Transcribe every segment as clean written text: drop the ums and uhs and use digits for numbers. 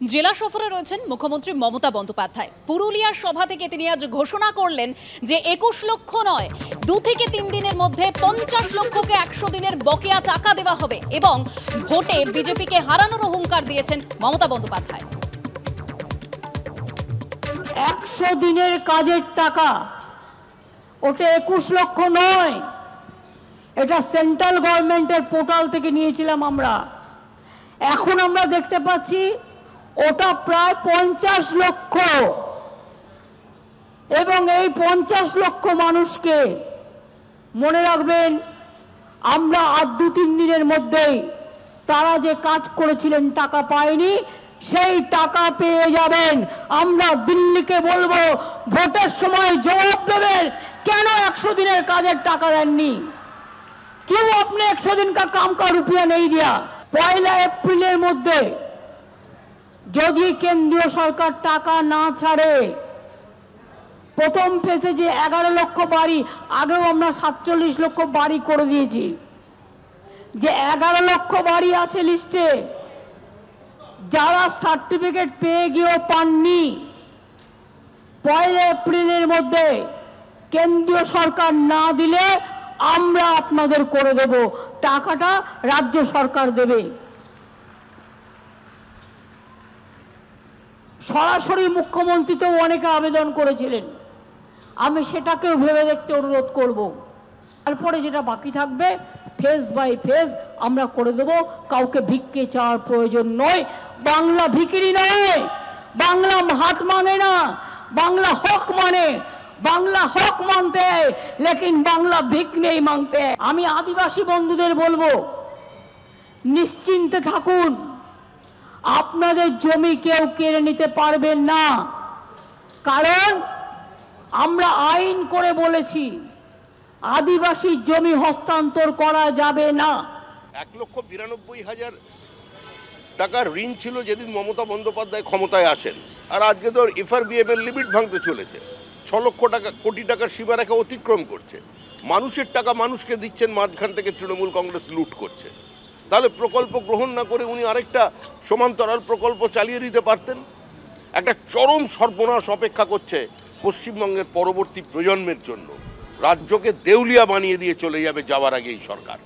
জেলা সফরে রয়েছেন মুখ্যমন্ত্রী মমতা বন্দ্যোপাধ্যায়। পুরুলিয়ার সভা থেকে তিনি আজ ঘোষণা করলেন যে 21 লক্ষ নয়, 2 থেকে 3 দিনের মধ্যে 50 লক্ষকে 100 দিনের বকেয়া টাকা দেওয়া হবে এবং ভোটে বিজেপিকে হারানোর হুঙ্কার দিয়েছেন মমতা বন্দ্যোপাধ্যায়। 100 দিনের কাজের টাকা, ওটা 21 লক্ষ নয়, এটা সেন্ট্রাল গভর্নমেন্টের পোর্টাল থেকে নিয়েছিলাম আমরা। এখন আমরা দেখতে পাচ্ছি ওটা প্রায় 50 লক্ষ, এবং এই 50 লক্ষ মানুষকে মনে রাখবেন, আমরা আর 2-3 দিনের মধ্যেই তারা যে কাজ করেছিলেন টাকা পায়নি, সেই টাকা পেয়ে যাবেন। আমরা দিল্লিকে বলবো ভোটের সময় জবাব দেবেন, কেন 100 দিনের কাজের টাকা দেননি, क्यों आपने 100 दिन का काम का रुपया नहीं दिया। 1 এপ্রিলের মধ্যে যদি কেন্দ্রীয় সরকার টাকা না ছাড়ে, প্রথম ফেজে যে 11 লক্ষ বাড়ি, আগেও আমরা 47 লক্ষ বাড়ি করে দিয়েছি, যে 11 লক্ষ বাড়ি আছে লিস্টে, যারা সার্টিফিকেট পেয়ে গিয়েও পাননি, 1 এপ্রিলের মধ্যে কেন্দ্রীয় সরকার না দিলে আমরা আপনাদের করে দেব, টাকাটা রাজ্য সরকার দেবে। সরাসরি মুখ্যমন্ত্রী তো অনেকে আবেদন করেছিলেন, আমি সেটাকেও ভেবে দেখতে অনুরোধ করব। তারপরে যেটা বাকি থাকবে ফেজ বাই ফেজ আমরা করে দেব, কাউকে ভিক্ষে চাওয়ার প্রয়োজন নয়। বাংলা ভিখিরি নয়, বাংলা হাত মানে না, বাংলা হক মানে। বাংলা হক মানতে হয়, লেকিন বাংলা ভিক নেই মানতে হয়। আমি আদিবাসী বন্ধুদের বলবো, নিশ্চিন্তে থাকুন, আপনাদের জমি কেউ কেড়ে নিতে পারবেন না, কারণ আমরা আইন করে বলেছি আদিবাসী জমি হস্তান্তর করা যাবে না। 1,92,000 টাকার ঋণ ছিল যেদিন মমতা বন্দ্যোপাধ্যায় ক্ষমতায় আসেন, আর আজকে তো এফআরবিএম এর লিমিট ভাঙতে চলেছে। 6 লক্ষ কোটি টাকার সীমারেখা অতিক্রম করছে। মানুষের টাকা মানুষকে দিচ্ছেন, মাঝখান থেকে তৃণমূল কংগ্রেস লুট করছে। তাহলে প্রকল্প গ্রহণ না করে উনি আরেকটা সমান্তরাল প্রকল্প চালিয়ে দিতে পারতেন। একটা চরম সর্বনাশ অপেক্ষা করছে পশ্চিমবঙ্গের পরবর্তী প্রজন্মের জন্য। রাজ্যকে দেউলিয়া বানিয়ে দিয়ে চলে যাবে যাওয়ার আগে এই সরকার।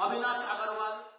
अविनाश अग्रवाल।